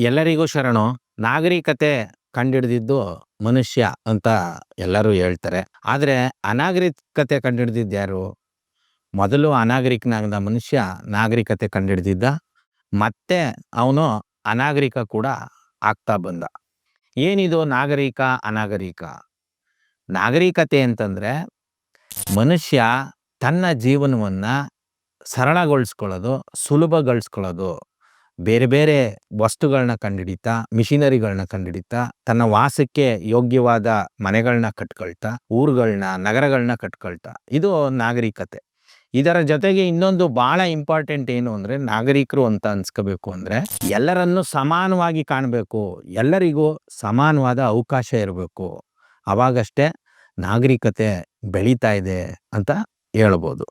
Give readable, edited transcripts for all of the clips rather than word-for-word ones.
ಎಲ್ಲರಿಗೂ ಶರಣು. ನಾಗರಿಕತೆ ಕಂಡಿಡ್ದಿದ್ದು ಮನುಷ್ಯ ಅಂತ ಎಲ್ಲರೂ ಹೇಳ್ತಾರೆ. ಆದ್ರೆ ಅನಾಗರಿಕತೆ ಕಂಡಿಡ್ದಿದ್ದ್ಯಾರು? ಮೊದಲು ಅನಾಗರಿಕನಾದ ಮನುಷ್ಯ ನಾಗರಿಕತೆ ಕಂಡಿಡ್ದಿದ್ದ. ಮತ್ತೆ ಅವನು ಅನಾಗರಿಕ ಕೂಡ ಆಗ್ತಾ ಬಂದ. ಏನಿದು ನಾಗರಿಕ, ಅನಾಗರಿಕ? ನಾಗರಿಕತೆ ಅಂತಂದ್ರೆ ಮನುಷ್ಯ ತನ್ನ ಜೀವನವನ್ನ ಸರಳಗೊಳಿಸ್ಕೊಳ್ಳೋದು, ಸುಲಭಗೊಳಿಸ್ಕೊಳ್ಳೋದು. ಬೇರೆ ಬೇರೆ ವಸ್ತುಗಳನ್ನ ಕಂಡಿಡಿತಾ, ಮಿಷಿನರಿಗಳನ್ನ ಕಂಡಿಡಿತಾ, ತನ್ನ ವಾಸಕ್ಕೆ ಯೋಗ್ಯವಾದ ಮನೆಗಳನ್ನ ಕಟ್ಕೊಳ್ತಾ, ಊರುಗಳನ್ನ, ನಗರಗಳನ್ನ ಕಟ್ಕೊಳ್ತಾ. ಇದು ನಾಗರಿಕತೆ. ಇದರ ಜೊತೆಗೆ ಇನ್ನೊಂದು ಬಹಳ ಇಂಪಾರ್ಟೆಂಟ್ ಏನು ಅಂದ್ರೆ, ನಾಗರಿಕರು ಅಂತ ಅನ್ಸ್ಕೋಬೇಕು ಅಂದ್ರೆ ಎಲ್ಲರನ್ನು ಸಮಾನವಾಗಿ ಕಾಣಬೇಕು, ಎಲ್ಲರಿಗೂ ಸಮಾನವಾದ ಅವಕಾಶ ಇರಬೇಕು. ಅವಾಗಷ್ಟೇ ನಾಗರಿಕತೆ ಬೆಳೀತಾ ಇದೆ ಅಂತ ಹೇಳ್ಬೋದು.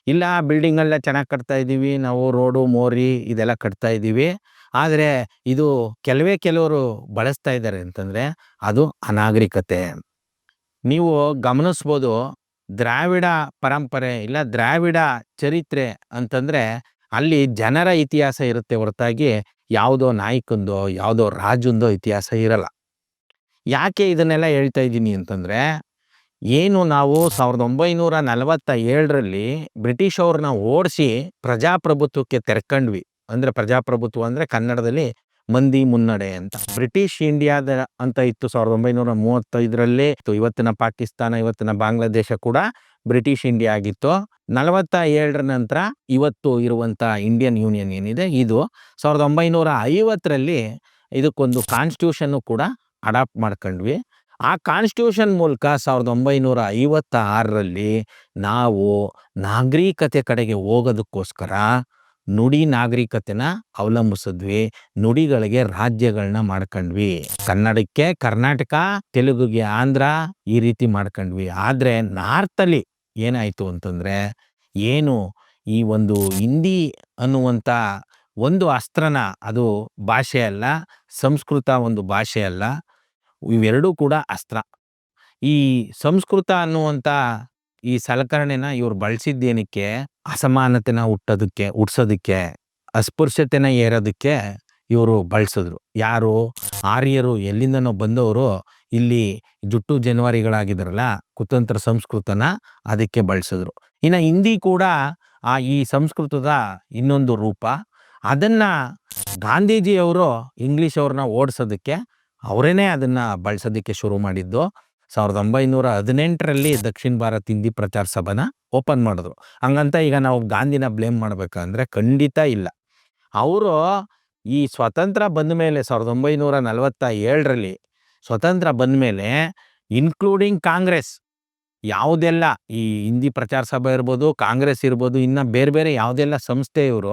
ಇಲ್ಲ ಬಿಲ್ಡಿಂಗ್ ಎಲ್ಲ ಚೆನ್ನಾಗಿ ಕಟ್ತಾ ಇದ್ದೀವಿ, ನಾವು ರೋಡು ಮೋರಿ ಇದೆಲ್ಲ ಕಟ್ತಾ ಇದ್ದೀವಿ, ಆದರೆ ಇದು ಕೆಲವರು ಬಳಸ್ತಾ ಇದ್ದಾರೆ ಅಂತಂದ್ರೆ ಅದು ಅನಾಗರಿಕತೆ. ನೀವು ಗಮನಿಸ್ಬೋದು, ದ್ರಾವಿಡ ಪರಂಪರೆ ಇಲ್ಲ ದ್ರಾವಿಡ ಚರಿತ್ರೆ ಅಂತಂದ್ರೆ ಅಲ್ಲಿ ಜನರ ಇತಿಹಾಸ ಇರುತ್ತೆ ಹೊರತಾಗಿ ಯಾವುದೋ ನಾಯಕಂದೋ ಯಾವುದೋ ರಾಜಂದೋ ಇತಿಹಾಸ ಇರಲ್ಲ. ಯಾಕೆ ಇದನ್ನೆಲ್ಲ ಹೇಳ್ತಾ ಇದ್ದೀನಿ ಅಂತಂದ್ರೆ, ಏನು ನಾವು 1947ರಲ್ಲಿ ಬ್ರಿಟಿಷ್ ಅವ್ರನ್ನ ಓಡಿಸಿ ಪ್ರಜಾಪ್ರಭುತ್ವಕ್ಕೆ ತೆರ್ಕಂಡ್ವಿ. ಅಂದ್ರೆ ಪ್ರಜಾಪ್ರಭುತ್ವ ಅಂದ್ರೆ ಕನ್ನಡದಲ್ಲಿ ಮಂದಿ ಮುನ್ನಡೆ ಅಂತ. ಬ್ರಿಟಿಷ್ ಇಂಡಿಯಾದ ಅಂತ ಇತ್ತು 1935ರಲ್ಲಿ. ಇವತ್ತಿನ ಪಾಕಿಸ್ತಾನ, ಇವತ್ತಿನ ಬಾಂಗ್ಲಾದೇಶ ಕೂಡ ಬ್ರಿಟಿಷ್ ಇಂಡಿಯಾ ಆಗಿತ್ತು. 47ರ ನಂತರ ಇವತ್ತು ಇರುವಂತ ಇಂಡಿಯನ್ ಯೂನಿಯನ್ ಏನಿದೆ ಇದು 1950ರಲ್ಲಿ ಇದಕ್ಕೊಂದು ಕಾನ್ಸ್ಟಿಟ್ಯೂಷನ್ ಕೂಡ ಅಡಾಪ್ಟ್ ಮಾಡ್ಕೊಂಡ್ವಿ. ಆ ಕಾನ್ಸ್ಟಿಟ್ಯೂಷನ್ ಮೂಲಕ 1956ರಲ್ಲಿ ನಾವು ನಾಗರಿಕತೆ ಕಡೆಗೆ ಹೋಗೋದಕ್ಕೋಸ್ಕರ ನುಡಿ ನಾಗರಿಕತೆನ ಅವಲಂಬಿಸಿದ್ವಿ. ನುಡಿಗಳಿಗೆ ರಾಜ್ಯಗಳನ್ನ ಮಾಡ್ಕೊಂಡ್ವಿ. ಕನ್ನಡಕ್ಕೆ ಕರ್ನಾಟಕ, ತೆಲುಗುಗೆ ಆಂಧ್ರ, ಈ ರೀತಿ ಮಾಡ್ಕೊಂಡ್ವಿ. ಆದ್ರೆ ನಾರ್ತಲ್ಲಿ ಏನಾಯ್ತು ಅಂತಂದ್ರೆ, ಏನು ಈ ಒಂದು ಹಿಂದಿ ಅನ್ನುವಂಥ ಒಂದು ಅಸ್ತ್ರನ, ಅದು ಭಾಷೆ ಅಲ್ಲ, ಸಂಸ್ಕೃತ ಒಂದು ಭಾಷೆ ಅಲ್ಲ, ಇವೆರಡೂ ಕೂಡ ಅಸ್ತ್ರ. ಈ ಸಂಸ್ಕೃತ ಅನ್ನುವಂಥ ಈ ಸಲಕರಣೆನ ಇವ್ರು ಬಳಸಿದ್ದೇನಕ್ಕೆ? ಅಸಮಾನತೆನ ಹುಟ್ಸೋದಕ್ಕೆ, ಅಸ್ಪೃಶ್ಯತೆನ ಏರೋದಕ್ಕೆ ಇವರು ಬಳಸಿದ್ರು. ಯಾರು? ಆರ್ಯರು, ಎಲ್ಲಿಂದನೋ ಬಂದವರು ಇಲ್ಲಿ ಜುಟ್ಟು ಜನವಾರಿಗಳಾಗಿದ್ರಲ್ಲ, ಕುತಂತ್ರ ಸಂಸ್ಕೃತನ ಅದಕ್ಕೆ ಬಳಸಿದ್ರು. ಇನ್ನು ಹಿಂದಿ ಕೂಡ ಈ ಸಂಸ್ಕೃತದ ಇನ್ನೊಂದು ರೂಪ. ಅದನ್ನ ಗಾಂಧೀಜಿಯವರು ಇಂಗ್ಲಿಷ್ ಅವ್ರನ್ನ ಓಡಿಸೋದಕ್ಕೆ ಅವರೇನೆ ಅದನ್ನ ಬಳಸೋದಕ್ಕೆ ಶುರು ಮಾಡಿದ್ದು. 1918ರಲ್ಲಿ ದಕ್ಷಿಣ ಭಾರತ ಹಿಂದಿ ಪ್ರಚಾರ ಸಭಾನ ಓಪನ್ ಮಾಡಿದ್ರು. ಹಂಗಂತ ಈಗ ನಾವು ಗಾಂಧಿನ ಬ್ಲೇಮ್ ಮಾಡ್ಬೇಕಂದ್ರೆ ಖಂಡಿತ ಇಲ್ಲ. ಅವರು ಈ ಸ್ವತಂತ್ರ ಬಂದ ಮೇಲೆ 1947ರಲ್ಲಿ ಸ್ವತಂತ್ರ ಬಂದ ಮೇಲೆ, ಇನ್ಕ್ಲೂಡಿಂಗ್ ಕಾಂಗ್ರೆಸ್, ಯಾವುದೆಲ್ಲ ಈ ಹಿಂದಿ ಪ್ರಚಾರ ಸಭೆ ಇರ್ಬೋದು, ಕಾಂಗ್ರೆಸ್ ಇರ್ಬೋದು, ಇನ್ನು ಬೇರೆ ಬೇರೆ ಯಾವುದೆಲ್ಲ ಸಂಸ್ಥೆ ಇವರು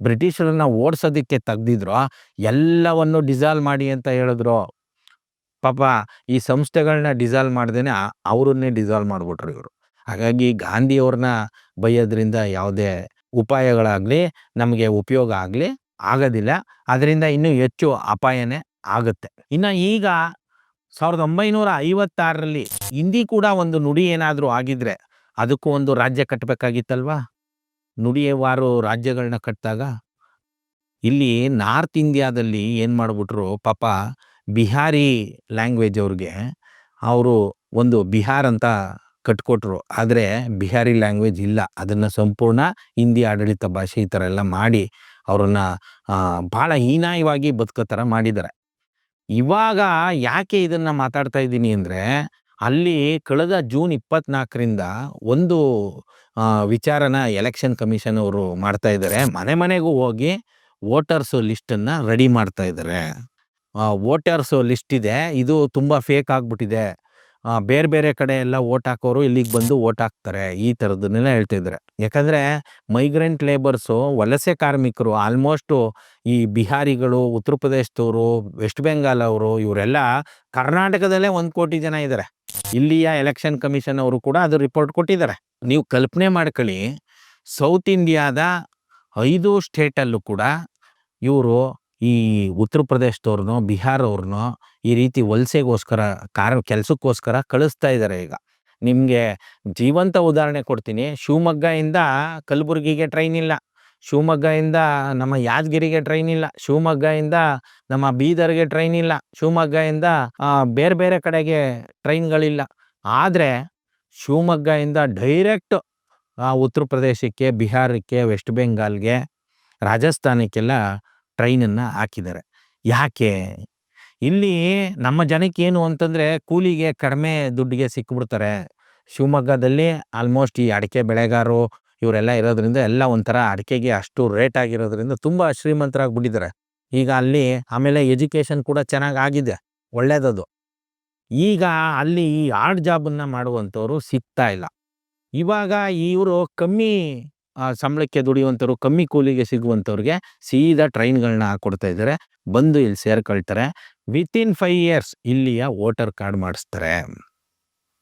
ಬ್ರಿಟಿಷರನ್ನ ಓಡಿಸೋದಕ್ಕೆ ತೆಗ್ದಿದ್ರು, ಎಲ್ಲವನ್ನು ಡಿಸಾಲ್ವ್ ಮಾಡಿ ಅಂತ ಹೇಳಿದ್ರು. ಪಾಪ ಈ ಸಂಸ್ಥೆಗಳನ್ನ ಡಿಸಾಲ್ವ್ ಮಾಡ್ದೇನೆ ಅವರನ್ನೇ ಡಿಸಾಲ್ವ್ ಮಾಡ್ಬಿಟ್ರು ಇವರು. ಹಾಗಾಗಿ ಗಾಂಧಿಯವ್ರನ್ನ ಬೈಯೋದ್ರಿಂದ ಯಾವುದೇ ಉಪಾಯಗಳಾಗ್ಲಿ, ನಮಗೆ ಉಪಯೋಗ ಆಗೋದಿಲ್ಲ. ಅದರಿಂದ ಇನ್ನೂ ಹೆಚ್ಚು ಅಪಾಯನೇ ಆಗುತ್ತೆ. ಇನ್ನು ಈಗ 1956ರಲ್ಲಿ ಹಿಂದಿ ಕೂಡ ಒಂದು ನುಡಿ ಏನಾದರೂ ಆಗಿದ್ರೆ ಅದಕ್ಕೂ ಒಂದು ರಾಜ್ಯ ಕಟ್ಟಬೇಕಾಗಿತ್ತಲ್ವಾ? ನುಡಿಯವಾರು ರಾಜ್ಯಗಳನ್ನ ಕಟ್ಟಿದಾಗ ಇಲ್ಲಿ ನಾರ್ತ್ ಇಂಡಿಯಾದಲ್ಲಿ ಏನು ಮಾಡಿಬಿಟ್ರು, ಪಾಪ ಬಿಹಾರಿ ಲ್ಯಾಂಗ್ವೇಜ್ ಅವ್ರಿಗೆ ಅವರು ಒಂದು ಬಿಹಾರ್ ಅಂತ ಕಟ್ಕೊಟ್ರು. ಆದರೆ ಬಿಹಾರಿ ಲ್ಯಾಂಗ್ವೇಜ್ ಇಲ್ಲ, ಅದನ್ನು ಸಂಪೂರ್ಣ ಹಿಂದಿ ಆಡಳಿತ ಭಾಷೆ ಈ ಥರ ಎಲ್ಲ ಮಾಡಿ ಅವ್ರನ್ನ ಭಾಳ ಹೀನಾಯವಾಗಿ ಬದುಕೋ ಥರ ಮಾಡಿದ್ದಾರೆ. ಇವಾಗ ಯಾಕೆ ಇದನ್ನು ಮಾತಾಡ್ತಾ ಇದ್ದೀನಿ ಅಂದರೆ, ಅಲ್ಲಿ ಕಳೆದ ಜೂನ್ 24ರಿಂದ ಒಂದು ವಿಚಾರನ ಎಲೆಕ್ಷನ್ ಕಮಿಷನ್ ಅವರು ಮಾಡ್ತಾ ಇದ್ದಾರೆ. ಮನೆ ಮನೆಗೂ ಹೋಗಿ ವೋಟರ್ಸ್ ಲಿಸ್ಟನ್ನು ರೆಡಿ ಮಾಡ್ತಾ ಇದ್ದಾರೆ. ವೋಟರ್ಸ್ ಲಿಸ್ಟ್ ಇದೆ, ಇದು ತುಂಬ ಫೇಕ್ ಆಗಿಬಿಟ್ಟಿದೆ, ಬೇರೆ ಬೇರೆ ಕಡೆ ಎಲ್ಲ ವೋಟ್ ಹಾಕೋರು ಇಲ್ಲಿಗೆ ಬಂದು ವೋಟ್ ಹಾಕ್ತಾರೆ, ಈ ಥರದನ್ನೆಲ್ಲ ಹೇಳ್ತಾ ಇದ್ದಾರೆ. ಯಾಕಂದರೆ ಮೈಗ್ರೆಂಟ್ ಲೇಬರ್ಸು, ವಲಸೆ ಕಾರ್ಮಿಕರು, ಆಲ್ಮೋಸ್ಟು ಈ ಬಿಹಾರಿಗಳು, ಉತ್ತರ ಪ್ರದೇಶದವರು, ವೆಸ್ಟ್ ಬೆಂಗಾಲ್ ಅವರು, ಇವರೆಲ್ಲ ಕರ್ನಾಟಕದಲ್ಲೇ 1 ಕೋಟಿ ಜನ ಇದ್ದಾರೆ. ಇಲ್ಲಿಯ ಎಲೆಕ್ಷನ್ ಕಮಿಷನ್ ಅವರು ಕೂಡ ಅದು ರಿಪೋರ್ಟ್ ಕೊಟ್ಟಿದ್ದಾರೆ. ನೀವು ಕಲ್ಪನೆ ಮಾಡ್ಕೊಳ್ಳಿ, ಸೌತ್ ಇಂಡಿಯಾದ 5 ಸ್ಟೇಟಲ್ಲೂ ಕೂಡ ಇವರು ಈ ಉತ್ತರ ಪ್ರದೇಶದವ್ರನ್ನೋ, ಬಿಹಾರ ಅವ್ರನ್ನೋ ಈ ರೀತಿ ವಲಸೆಗೋಸ್ಕರ ಕೆಲಸಕ್ಕೋಸ್ಕರ ಕಳಿಸ್ತಾ ಇದ್ದಾರೆ. ಈಗ ನಿಮಗೆ ಜೀವಂತ ಉದಾಹರಣೆ ಕೊಡ್ತೀನಿ. ಶಿವಮೊಗ್ಗದಿಂದ ಕಲಬುರಗಿಗೆ ಟ್ರೈನ್ ಇಲ್ಲ, ಶಿವಮೊಗ್ಗದಿಂದ ನಮ್ಮ ಯಾದಗಿರಿಗೆ ಟ್ರೈನ್ ಇಲ್ಲ, ಶಿವಮೊಗ್ಗದಿಂದ ನಮ್ಮ ಬೀದರ್ಗೆ ಟ್ರೈನ್ ಇಲ್ಲ, ಶಿವಮೊಗ್ಗದಿಂದ ಬೇರೆ ಬೇರೆ ಕಡೆಗೆ ಟ್ರೈನ್ಗಳಿಲ್ಲ. ಆದರೆ ಶಿವಮೊಗ್ಗದಿಂದ ಡೈರೆಕ್ಟ್ ಉತ್ತರ ಪ್ರದೇಶಕ್ಕೆ, ಬಿಹಾರಕ್ಕೆ, ವೆಸ್ಟ್ ಬೆಂಗಾಲ್ಗೆ, ರಾಜಸ್ಥಾನಕ್ಕೆಲ್ಲ ಟ್ರೈನನ್ನು ಹಾಕಿದ್ದಾರೆ. ಯಾಕೆ? ಇಲ್ಲಿ ನಮ್ಮ ಜನಕ್ಕೇನು ಅಂತಂದರೆ ಕೂಲಿಗೆ ಕಡಿಮೆ ದುಡ್ಡಿಗೆ ಸಿಕ್ಬಿಡ್ತಾರೆ. ಶಿವಮೊಗ್ಗದಲ್ಲಿ ಆಲ್ಮೋಸ್ಟ್ ಈ ಅಡಿಕೆ ಬೆಳೆಗಾರರು ಇವರೆಲ್ಲ ಇರೋದ್ರಿಂದ ಎಲ್ಲ ಒಂಥರ ಅಡಿಕೆಗೆ ಅಷ್ಟು ರೇಟ್ ಆಗಿರೋದ್ರಿಂದ ತುಂಬ ಶ್ರೀಮಂತರಾಗ್ಬಿಟ್ಟಿದ್ದಾರೆ ಈಗ ಅಲ್ಲಿ. ಆಮೇಲೆ ಎಜುಕೇಷನ್ ಕೂಡ ಚೆನ್ನಾಗಿ ಆಗಿದೆ, ಒಳ್ಳೇದದು. ಈಗ ಅಲ್ಲಿ ಈ ಹಾರ್ಡ್ ಜಾಬನ್ನು ಮಾಡುವಂಥವ್ರು ಸಿಗ್ತಾ ಇಲ್ಲ. ಇವಾಗ ಇವರು ಕಮ್ಮಿ ಸಂಬಳಕ್ಕೆ ದುಡಿಯುವಂಥವ್ರು, ಕಮ್ಮಿ ಕೂಲಿಗೆ ಸಿಗುವಂಥವ್ರಿಗೆ ಸೀದಾ ಟ್ರೈನ್ಗಳನ್ನ ಹಾಕ್ಕೊಡ್ತಾ ಇದ್ದಾರೆ. ಬಂದು ಇಲ್ಲಿ ಸೇರ್ಕೊಳ್ತಾರೆ. ವಿತಿನ್ 5 years ಇಲ್ಲಿಯ ವೋಟರ್ ಕಾರ್ಡ್ ಮಾಡಿಸ್ತಾರೆ.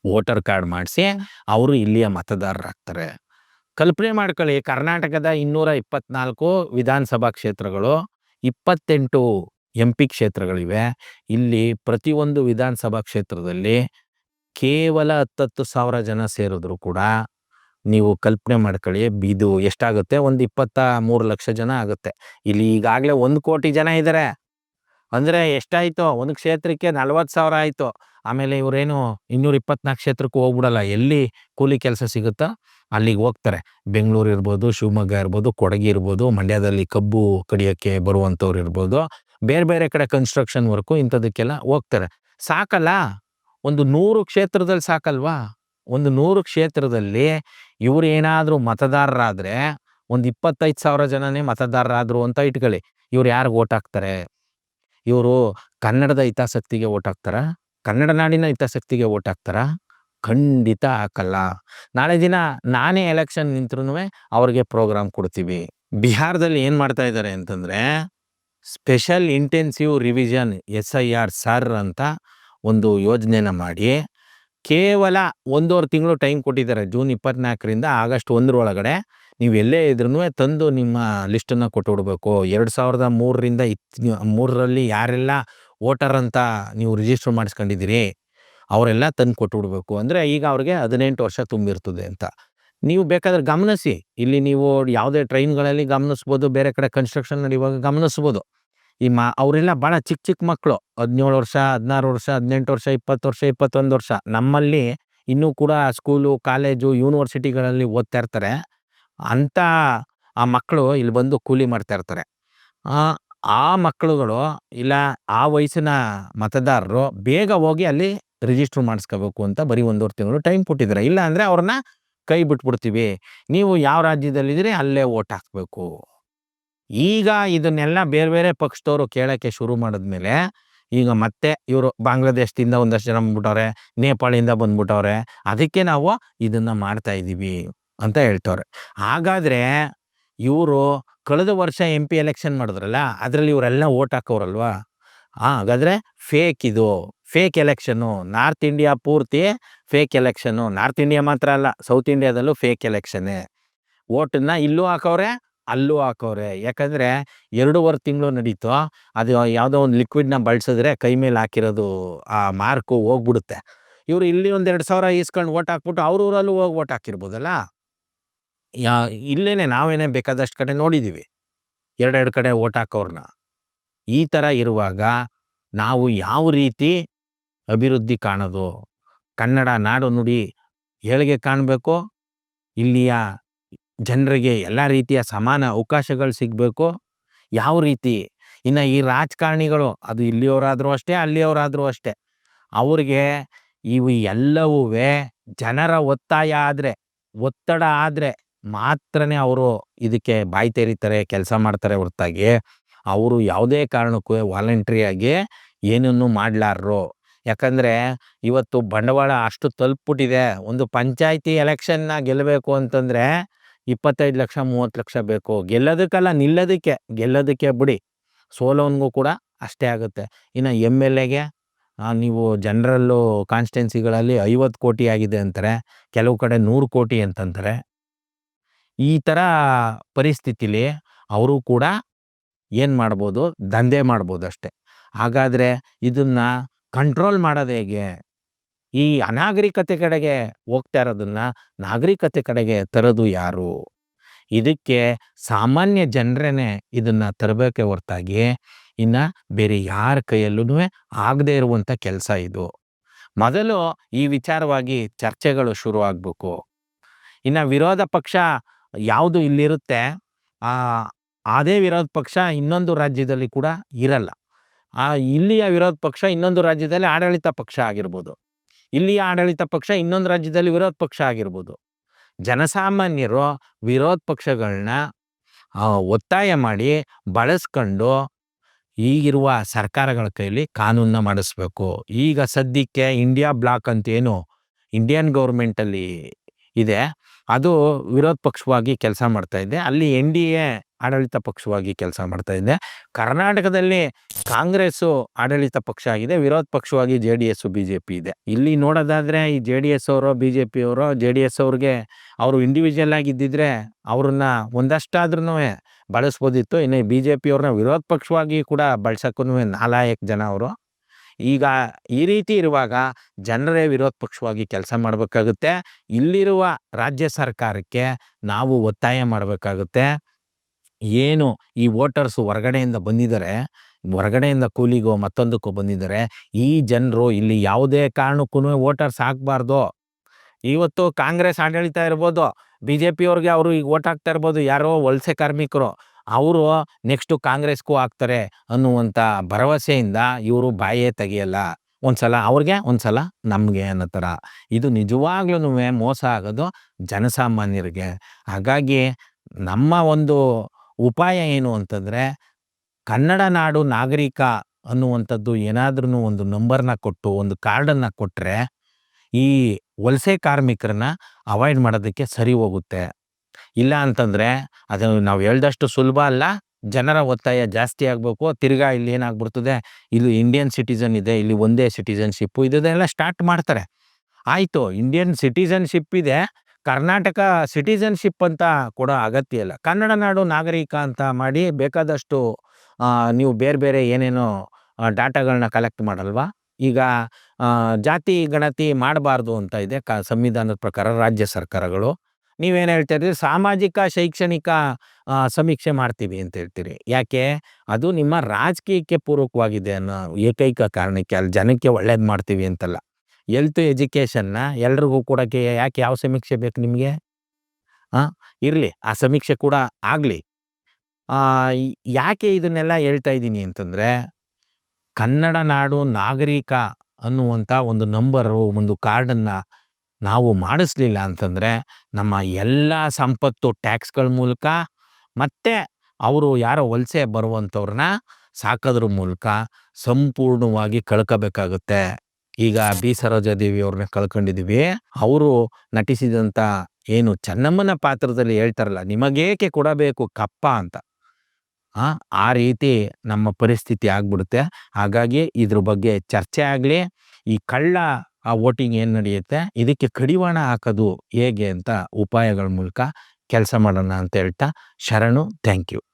ವೋಟರ್ ಕಾರ್ಡ್ ಮಾಡಿಸಿ ಅವರು ಇಲ್ಲಿಯ ಮತದಾರರಾಗ್ತಾರೆ. ಕಲ್ಪನೆ ಮಾಡ್ಕೊಳ್ಳಿ, ಕರ್ನಾಟಕದ 224 ವಿಧಾನಸಭಾ ಕ್ಷೇತ್ರಗಳು, 28 MP ಕ್ಷೇತ್ರಗಳಿವೆ. ಇಲ್ಲಿ ಪ್ರತಿಯೊಂದು ವಿಧಾನಸಭಾ ಕ್ಷೇತ್ರದಲ್ಲಿ ಕೇವಲ 10,000 ಜನ ಸೇರಿದ್ರು ಕೂಡ ನೀವು ಕಲ್ಪನೆ ಮಾಡ್ಕೊಳ್ಳಿ, ಇದು ಎಷ್ಟಾಗುತ್ತೆ? ಒಂದು 23 ಲಕ್ಷ ಜನ ಆಗುತ್ತೆ. ಇಲ್ಲಿ ಈಗಾಗಲೇ 1 ಕೋಟಿ ಜನ ಇದ್ದಾರೆ. ಅಂದರೆ ಎಷ್ಟಾಯಿತು? ಒಂದು ಕ್ಷೇತ್ರಕ್ಕೆ 40,000 ಆಯಿತು. ಆಮೇಲೆ ಇವರೇನು 224 ಕ್ಷೇತ್ರಕ್ಕೂ ಹೋಗ್ಬಿಡಲ್ಲ. ಎಲ್ಲಿ ಕೂಲಿ ಕೆಲಸ ಸಿಗುತ್ತೋ ಅಲ್ಲಿಗೆ ಹೋಗ್ತಾರೆ. ಬೆಂಗಳೂರು ಇರ್ಬೋದು, ಶಿವಮೊಗ್ಗ ಇರ್ಬೋದು, ಕೊಡಗು ಇರ್ಬೋದು, ಮಂಡ್ಯದಲ್ಲಿ ಕಬ್ಬು ಕಡಿಯೋಕ್ಕೆ ಬರುವಂಥವ್ರು ಇರ್ಬೋದು, ಬೇರೆ ಬೇರೆ ಕಡೆ ಕನ್ಸ್ಟ್ರಕ್ಷನ್ ವರ್ಕು ಇಂಥದಕ್ಕೆಲ್ಲ ಹೋಗ್ತಾರೆ. ಸಾಕಲ್ಲ? ಒಂದು 100 ಕ್ಷೇತ್ರದಲ್ಲಿ ಸಾಕಲ್ವಾ? ಒಂದು 100 ಕ್ಷೇತ್ರದಲ್ಲಿ ಇವರು ಏನಾದರೂ ಮತದಾರರಾದರೆ ಒಂದು 25,000 ಜನನೇ ಮತದಾರರಾದರು ಅಂತ ಇಟ್ಕೊಳ್ಳಿ. ಇವ್ರು ಯಾರಿಗೆ ಓಟ್ ಹಾಕ್ತಾರೆ? ಇವರು ಕನ್ನಡದ ಹಿತಾಸಕ್ತಿಗೆ ಓಟ್ ಹಾಕ್ತಾರಾ? ಕನ್ನಡ ನಾಡಿನ ಹಿತಾಸಕ್ತಿಗೆ ಓಟ್ ಹಾಕ್ತಾರಾ? ಖಂಡಿತ ಹಾಕಲ್ಲ. ನಾಳೆ ದಿನ ನಾನೇ ಎಲೆಕ್ಷನ್ ನಿಂತ್ರೂ ಅವ್ರಿಗೆ ಪ್ರೋಗ್ರಾಮ್ ಕೊಡ್ತೀವಿ. ಬಿಹಾರದಲ್ಲಿ ಏನು ಮಾಡ್ತಾ ಇದ್ದಾರೆ ಅಂತಂದರೆ, special intensive revision SIR sir ಅಂತ ಒಂದು ಯೋಜನೆನ ಮಾಡಿ ಕೇವಲ 1.5 ತಿಂಗಳು ಟೈಮ್ ಕೊಟ್ಟಿದ್ದಾರೆ. ಜೂನ್ 24ರಿಂದ ಆಗಸ್ಟ್ 1 ಒಳಗಡೆ ನೀವು ಎಲ್ಲೇ ಇದ್ರೂ ತಂದು ನಿಮ್ಮ ಲಿಸ್ಟನ್ನು ಕೊಟ್ಟು ಬಿಡಬೇಕು. 2003ರಿಂದ 3ರಲ್ಲಿ ಯಾರೆಲ್ಲ ವೋಟರ್ ಅಂತ ನೀವು ರಿಜಿಸ್ಟರ್ ಮಾಡಿಸ್ಕೊಂಡಿದ್ದೀರಿ ಅವರೆಲ್ಲ ತಂದು ಕೊಟ್ಟು ಬಿಡಬೇಕು. ಅಂದರೆ ಈಗ ಅವ್ರಿಗೆ 18 ವರ್ಷ ತುಂಬಿರ್ತದೆ ಅಂತ. ನೀವು ಬೇಕಾದ್ರೆ ಗಮನಿಸಿ, ಇಲ್ಲಿ ನೀವು ಯಾವುದೇ ಟ್ರೈನ್ಗಳಲ್ಲಿ ಗಮನಿಸ್ಬೋದು, ಬೇರೆ ಕಡೆ ಕನ್ಸ್ಟ್ರಕ್ಷನ್ ನಡೆಯುವಾಗ ಗಮನಿಸ್ಬೋದು. ಅವರೆಲ್ಲ ಭಾಳ ಚಿಕ್ಕ ಚಿಕ್ಕ ಮಕ್ಕಳು, 17 ವರ್ಷ, 16 ವರ್ಷ, 18 ವರ್ಷ, 20 ವರ್ಷ, 21 ವರ್ಷ. ನಮ್ಮಲ್ಲಿ ಇನ್ನೂ ಕೂಡ ಸ್ಕೂಲು, ಕಾಲೇಜು, ಯೂನಿವರ್ಸಿಟಿಗಳಲ್ಲಿ ಓದ್ತಾ ಇರ್ತಾರೆ. ಅಂಥ ಆ ಮಕ್ಕಳು ಇಲ್ಲಿ ಬಂದು ಕೂಲಿ ಮಾಡ್ತಾ ಇರ್ತಾರೆ. ಆ ಮಕ್ಕಳುಗಳು ಇಲ್ಲ ಆ ವಯಸ್ಸಿನ ಮತದಾರರು ಬೇಗ ಹೋಗಿ ಅಲ್ಲಿ ರಿಜಿಸ್ಟರ್ ಮಾಡಿಸ್ಕೋಬೇಕು ಅಂತ ಬರೀ 1.5 ತಿಂಗಳು ಟೈಮ್ ಕೊಟ್ಟಿದ್ದಾರೆ. ಇಲ್ಲ ಅಂದರೆ ಅವ್ರನ್ನ ಕೈ ಬಿಟ್ಬಿಡ್ತೀವಿ, ನೀವು ಯಾವ ರಾಜ್ಯದಲ್ಲಿದ್ದೀರಿ ಅಲ್ಲೇ ಓಟ್ ಹಾಕಬೇಕು. ಈಗ ಇದನ್ನೆಲ್ಲ ಬೇರೆ ಬೇರೆ ಪಕ್ಷದವರು ಕೇಳೋಕ್ಕೆ ಶುರು ಮಾಡಿದ್ಮೇಲೆ ಈಗ ಮತ್ತೆ ಇವರು ಬಾಂಗ್ಲಾದೇಶದಿಂದ ಒಂದಷ್ಟು ಜನ ಬಂದ್ಬಿಟ್ಟವ್ರೆ, ನೇಪಾಳಿಂದ ಬಂದ್ಬಿಟ್ಟವ್ರೆ, ಅದಕ್ಕೆ ನಾವು ಇದನ್ನು ಮಾಡ್ತಾ ಇದ್ದೀವಿ ಅಂತ ಹೇಳ್ತವ್ರೆ. ಹಾಗಾದರೆ ಇವರು ಕಳೆದ ವರ್ಷ MP ಎಲೆಕ್ಷನ್ ಮಾಡಿದ್ರಲ್ಲ, ಅದರಲ್ಲಿ ಇವರೆಲ್ಲ ಓಟ್ ಹಾಕೋರಲ್ವಾ? ಹಾಗಾದರೆ ಫೇಕ್, ಇದು ಫೇಕ್ ಎಲೆಕ್ಷನ್ನು. ನಾರ್ತ್ ಇಂಡಿಯಾ ಪೂರ್ತಿ ಫೇಕ್ ಎಲೆಕ್ಷನ್ನು. ನಾರ್ತ್ ಇಂಡಿಯಾ ಮಾತ್ರ ಅಲ್ಲ, ಸೌತ್ ಇಂಡಿಯಾದಲ್ಲೂ ಫೇಕ್ ಎಲೆಕ್ಷನ್ನೇ. ಓಟನ್ನ ಇಲ್ಲೂ ಹಾಕವ್ರೆ, ಅಲ್ಲೂ ಹಾಕವ್ರೆ. ಯಾಕಂದರೆ 2.5 ತಿಂಗಳು ನಡೀತು. ಅದು ಯಾವುದೋ ಒಂದು ಲಿಕ್ವಿಡ್ನ ಬಳಸಿದ್ರೆ ಕೈ ಮೇಲೆ ಹಾಕಿರೋದು ಆ ಮಾರ್ಕು ಹೋಗ್ಬಿಡುತ್ತೆ. ಇವರು ಇಲ್ಲಿ ಒಂದು 2,000 ಈಸ್ಕೊಂಡು ಓಟ್ ಹಾಕ್ಬಿಟ್ಟು ಅವ್ರ ಊರಲ್ಲೂ ಹೋಗಿ ಓಟ್ ಹಾಕಿರ್ಬೋದಲ್ಲ. ಇಲ್ಲೇನೆ ನಾವೇನೇ ಬೇಕಾದಷ್ಟು ಕಡೆ ನೋಡಿದ್ದೀವಿ, 2 ಕಡೆ ಓಟ್ ಹಾಕೋರ್ನ. ಈ ಥರ ಇರುವಾಗ ನಾವು ಯಾವ ರೀತಿ ಅಭಿವೃದ್ಧಿ ಕಾಣೋದು? ಕನ್ನಡ ನಾಡು ನುಡಿ ಏಳಿಗೆ ಕಾಣಬೇಕು, ಇಲ್ಲಿಯ ಜನರಿಗೆ ಎಲ್ಲ ರೀತಿಯ ಸಮಾನ ಅವಕಾಶಗಳು ಸಿಗಬೇಕು. ಯಾವ ರೀತಿ? ಇನ್ನು ಈ ರಾಜಕಾರಣಿಗಳು, ಅದು ಇಲ್ಲಿಯವರಾದರೂ ಅಷ್ಟೇ, ಅಲ್ಲಿಯವರಾದರೂ ಅಷ್ಟೇ, ಅವ್ರಿಗೆ ಇವು ಎಲ್ಲವೂ ಜನರ ಒತ್ತಾಯ ಆದರೆ, ಒತ್ತಡ ಆದರೆ ಮಾತ್ರನೇ ಅವರು ಇದಕ್ಕೆ ಬಾಯಿ ತೆರೀತಾರೆ, ಕೆಲಸ ಮಾಡ್ತಾರೆ ಹೊರತಾಗಿ ಅವರು ಯಾವುದೇ ಕಾರಣಕ್ಕೂ ವಾಲಂಟ್ರಿಯಾಗಿ ಏನನ್ನೂ ಮಾಡಲಾರರು. ಯಾಕಂದರೆ ಇವತ್ತು ಬಂಡವಾಳ ಅಷ್ಟು ತಲುಪಿಬಿಟ್ಟಿದೆ. ಒಂದು ಪಂಚಾಯಿತಿ ಎಲೆಕ್ಷನ್ನ ಗೆಲ್ಲಬೇಕು ಅಂತಂದರೆ 25 ಲಕ್ಷ 30 ಲಕ್ಷ ಬೇಕು. ಗೆಲ್ಲೋದಕ್ಕಲ್ಲ, ನಿಲ್ಲೋದಕ್ಕೆ. ಗೆಲ್ಲೋದಕ್ಕೆ ಬಿಡಿ, ಸೋಲೋನ್ಗೂ ಕೂಡ ಅಷ್ಟೇ ಆಗುತ್ತೆ. ಇನ್ನು MLAಗೆ ನೀವು ಜನರಲ್ಲು ಕಾನ್ಸ್ಟಿಟ್ಯೂನ್ಸಿಗಳಲ್ಲಿ 50 ಕೋಟಿ ಆಗಿದೆ ಅಂತಾರೆ, ಕೆಲವು ಕಡೆ 100 ಕೋಟಿ ಅಂತಂತಾರೆ. ಈ ಥರ ಪರಿಸ್ಥಿತಿಲಿ ಅವರು ಕೂಡ ಏನು ಮಾಡ್ಬೋದು? ದಂಧೆ ಮಾಡ್ಬೋದು ಅಷ್ಟೆ. ಹಾಗಾದರೆ ಇದನ್ನು ಕಂಟ್ರೋಲ್ ಮಾಡೋದು ಹೇಗೆ? ಈ ಅನಾಗರಿಕತೆ ಕಡೆಗೆ ಹೋಗ್ತಾ ಇರೋದನ್ನು ನಾಗರಿಕತೆ ಕಡೆಗೆ ತರೋದು ಯಾರು? ಇದಕ್ಕೆ ಸಾಮಾನ್ಯ ಜನರೇನೆ ಇದನ್ನ ತರಬೇಕೆ ಹೊರತಾಗಿ ಇನ್ನು ಬೇರೆ ಯಾರ ಕೈಯಲ್ಲೂ ಆಗದೇ ಇರುವಂಥ ಕೆಲಸ ಇದು. ಮೊದಲು ಈ ವಿಚಾರವಾಗಿ ಚರ್ಚೆಗಳು ಶುರು ಆಗಬೇಕು. ಇನ್ನು ವಿರೋಧ ಪಕ್ಷ ಯಾವುದು ಇಲ್ಲಿರುತ್ತೆ ಅದೇ ವಿರೋಧ ಪಕ್ಷ ಇನ್ನೊಂದು ರಾಜ್ಯದಲ್ಲಿ ಕೂಡ ಇರಲ್ಲ. ಇಲ್ಲಿಯ ವಿರೋಧ ಪಕ್ಷ ಇನ್ನೊಂದು ರಾಜ್ಯದಲ್ಲಿ ಆಡಳಿತ ಪಕ್ಷ ಆಗಿರ್ಬೋದು, ಇಲ್ಲಿಯ ಆಡಳಿತ ಪಕ್ಷ ಇನ್ನೊಂದು ರಾಜ್ಯದಲ್ಲಿ ವಿರೋಧ ಪಕ್ಷ ಆಗಿರ್ಬೋದು. ಜನಸಾಮಾನ್ಯರು ವಿರೋಧ ಪಕ್ಷಗಳನ್ನ ಒತ್ತಾಯ ಮಾಡಿ ಬಳಸ್ಕೊಂಡು ಈಗಿರುವ ಸರ್ಕಾರಗಳ ಕೈಲಿ ಕಾನೂನನ್ನ ಮಾಡಿಸ್ಬೇಕು. ಈಗ ಸದ್ಯಕ್ಕೆ ಇಂಡಿಯಾ ಬ್ಲಾಕ್ ಅಂತ ಏನು ಇಂಡಿಯನ್ ಗೌರ್ಮೆಂಟಲ್ಲಿ ಇದೆ, ಅದು ವಿರೋಧ ಪಕ್ಷವಾಗಿ ಕೆಲಸ ಮಾಡ್ತಾ ಇದೆ. ಅಲ್ಲಿ NDA ಆಡಳಿತ ಪಕ್ಷವಾಗಿ ಕೆಲಸ ಮಾಡ್ತಾ ಇದೆ. ಕರ್ನಾಟಕದಲ್ಲಿ ಕಾಂಗ್ರೆಸ್ಸು ಆಡಳಿತ ಪಕ್ಷ ಆಗಿದೆ, ವಿರೋಧ ಪಕ್ಷವಾಗಿ JDS BJP ಇದೆ. ಇಲ್ಲಿ ನೋಡೋದಾದರೆ ಈ JDS ಅವರು BJP ಅವರು JDS ಅವ್ರಿಗೆ ಅವರು ಇಂಡಿವಿಜುವಲ್ ಆಗಿದ್ದಿದ್ರೆ ಅವ್ರನ್ನ ಒಂದಷ್ಟಾದ್ರೂ ಬಳಸ್ಬೋದಿತ್ತು. ಇನ್ನು BJP ಅವ್ರನ್ನ ವಿರೋಧ ಪಕ್ಷವಾಗಿ ಕೂಡ ಬಳಸೋಕ್ಕೂ ನಾಲಾಯಕ್ ಜನ ಅವರು. ಈಗ ಈ ರೀತಿ ಇರುವಾಗ ಜನರೇ ವಿರೋಧ ಪಕ್ಷವಾಗಿ ಕೆಲಸ ಮಾಡಬೇಕಾಗುತ್ತೆ. ಇಲ್ಲಿರುವ ರಾಜ್ಯ ಸರ್ಕಾರಕ್ಕೆ ನಾವು ಒತ್ತಾಯ ಮಾಡಬೇಕಾಗುತ್ತೆ. ಏನು ಈ ವೋಟರ್ಸು ಹೊರಗಡೆಯಿಂದ ಬಂದಿದ್ದಾರೆ, ಹೊರಗಡೆಯಿಂದ ಕೂಲಿಗೋ ಮತ್ತೊಂದಕ್ಕೂ ಬಂದಿದ್ದಾರೆ, ಈ ಜನರು ಇಲ್ಲಿ ಯಾವುದೇ ಕಾರಣಕ್ಕೂ ವೋಟರ್ಸ್ ಹಾಕಬಾರ್ದು. ಇವತ್ತು ಕಾಂಗ್ರೆಸ್ ಆಡಳಿತ ಇರ್ಬೋದು, BJP ಅವ್ರಿಗೆ ಅವರು ಈಗ ವೋಟ್ ಹಾಕ್ತಾ ಇರ್ಬೋದು, ಯಾರೋ ವಲಸೆ ಕಾರ್ಮಿಕರು, ಅವರು ನೆಕ್ಸ್ಟು ಕಾಂಗ್ರೆಸ್ಗೂ ಹಾಕ್ತಾರೆ ಅನ್ನುವಂಥ ಭರವಸೆಯಿಂದ ಇವರು ಬಾಯೇ ತೆಗೆಯಲ್ಲ. ಒಂದ್ಸಲ ಅವ್ರಿಗೆ ಒಂದ್ಸಲ ನಮಗೆ ಅನ್ನೋ ಥರ. ಇದು ನಿಜವಾಗ್ಲೂ ಮೋಸ ಆಗೋದು ಜನಸಾಮಾನ್ಯರಿಗೆ. ಹಾಗಾಗಿ ನಮ್ಮ ಒಂದು ಉಪಾಯ ಏನು ಅಂತಂದರೆ, ಕನ್ನಡ ನಾಡು ನಾಗರಿಕ ಅನ್ನುವಂಥದ್ದು ಏನಾದ್ರೂ ಒಂದು ನಂಬರ್ನ ಕೊಟ್ಟು ಒಂದು ಕಾರ್ಡನ್ನು ಕೊಟ್ಟರೆ ಈ ವಲಸೆ ಕಾರ್ಮಿಕರನ್ನ ಅವಾಯ್ಡ್ ಮಾಡೋದಕ್ಕೆ ಸರಿ ಹೋಗುತ್ತೆ. ಇಲ್ಲ ಅಂತಂದರೆ ಅದು ನಾವು ಹೇಳ್ದಷ್ಟು ಸುಲಭ ಅಲ್ಲ. ಜನರ ಒತ್ತಾಯ ಜಾಸ್ತಿ ಆಗಬೇಕು. ತಿರ್ಗಾ ಇಲ್ಲಿ ಏನಾಗ್ಬಿಡ್ತದೆ, ಇಲ್ಲಿ ಇಂಡಿಯನ್ ಸಿಟಿಸನ್ ಇದೆ, ಇಲ್ಲಿ ಒಂದೇ ಸಿಟಿಸನ್ಶಿಪ್ಪು ಇದೆಲ್ಲ ಸ್ಟಾರ್ಟ್ ಮಾಡ್ತಾರೆ. ಆಯಿತು, ಇಂಡಿಯನ್ ಸಿಟಿಸನ್ಶಿಪ್ ಇದೆ, ಕರ್ನಾಟಕ ಸಿಟಿಸನ್ಶಿಪ್ ಅಂತ ಕೊಡೋ ಅಗತ್ಯ ಇಲ್ಲ. ಕನ್ನಡ ನಾಡು ನಾಗರಿಕ ಅಂತ ಮಾಡಿ ಬೇಕಾದಷ್ಟು ನೀವು ಬೇರೆ ಬೇರೆ ಏನೇನೋ ಡಾಟಾಗಳನ್ನ ಕಲೆಕ್ಟ್ ಮಾಡಲ್ವಾ. ಈಗ ಜಾತಿ ಗಣತಿ ಮಾಡಬಾರ್ದು ಅಂತ ಇದೆ ಸಂವಿಧಾನದ ಪ್ರಕಾರ ರಾಜ್ಯ ಸರ್ಕಾರಗಳು. ನೀವೇನು ಹೇಳ್ತಾ ಇದ್ದೀರಿ, ಸಾಮಾಜಿಕ ಶೈಕ್ಷಣಿಕ ಸಮೀಕ್ಷೆ ಮಾಡ್ತೀವಿ ಅಂತ ಹೇಳ್ತೀರಿ. ಯಾಕೆ? ಅದು ನಿಮ್ಮ ರಾಜಕೀಯಕ್ಕೆ ಪೂರಕವಾಗಿದೆ ಅನ್ನೋ ಏಕೈಕ ಕಾರಣಕ್ಕೆ. ಅಲ್ಲಿ ಜನಕ್ಕೆ ಒಳ್ಳೇದು ಮಾಡ್ತೀವಿ ಅಂತಲ್ಲ. ಹೆಲ್ತ್ ಎಜುಕೇಷನ್ನ ಎಲ್ರಿಗೂ ಕೊಡೋಕ್ಕೆ ಯಾಕೆ ಯಾವ ಸಮೀಕ್ಷೆ ಬೇಕು ನಿಮಗೆ? ಇರಲಿ, ಆ ಸಮೀಕ್ಷೆ ಕೂಡ ಆಗಲಿ. ಯಾಕೆ ಇದನ್ನೆಲ್ಲ ಹೇಳ್ತಾ ಇದ್ದೀನಿ ಅಂತಂದರೆ, ಕನ್ನಡ ನಾಡು ನಾಗರಿಕ ಅನ್ನುವಂಥ ಒಂದು ನಂಬರು, ಒಂದು ಕಾರ್ಡನ್ನು ನಾವು ಮಾಡಿಸ್ಲಿಲ್ಲ ಅಂತಂದರೆ ನಮ್ಮ ಎಲ್ಲ ಸಂಪತ್ತು ಟ್ಯಾಕ್ಸ್ಗಳ ಮೂಲಕ ಮತ್ತು ಅವರು ಯಾರೋ ವಲಸೆ ಬರುವಂಥವ್ರನ್ನ ಸಾಕೋದ್ರ ಮೂಲಕ ಸಂಪೂರ್ಣವಾಗಿ ಕಳ್ಕೋಬೇಕಾಗುತ್ತೆ. ಈಗ ಬಿ ಸರೋಜಾದೇವಿ ಅವ್ರನ್ನ ಕಳ್ಕೊಂಡಿದ್ದೀವಿ. ಅವರು ನಟಿಸಿದಂಥ ಏನು ಚೆನ್ನಮ್ಮನ ಪಾತ್ರದಲ್ಲಿ ಹೇಳ್ತಾರಲ್ಲ, ನಿಮಗೇಕೆ ಕೊಡಬೇಕು ಕಪ್ಪ ಅಂತ, ಆ ರೀತಿ ನಮ್ಮ ಪರಿಸ್ಥಿತಿ ಆಗ್ಬಿಡುತ್ತೆ. ಹಾಗಾಗಿ ಇದ್ರ ಬಗ್ಗೆ ಚರ್ಚೆ ಆಗಲಿ. ಈ ಕಳ್ಳ ವೋಟಿಂಗ್ ಏನು ನಡೆಯುತ್ತೆ, ಇದಕ್ಕೆ ಕಡಿವಾಣ ಹಾಕೋದು ಹೇಗೆ ಅಂತ ಉಪಾಯಗಳ ಮೂಲಕ ಕೆಲಸ ಮಾಡೋಣ ಅಂತ ಹೇಳ್ತಾ ಶರಣು. Thank you.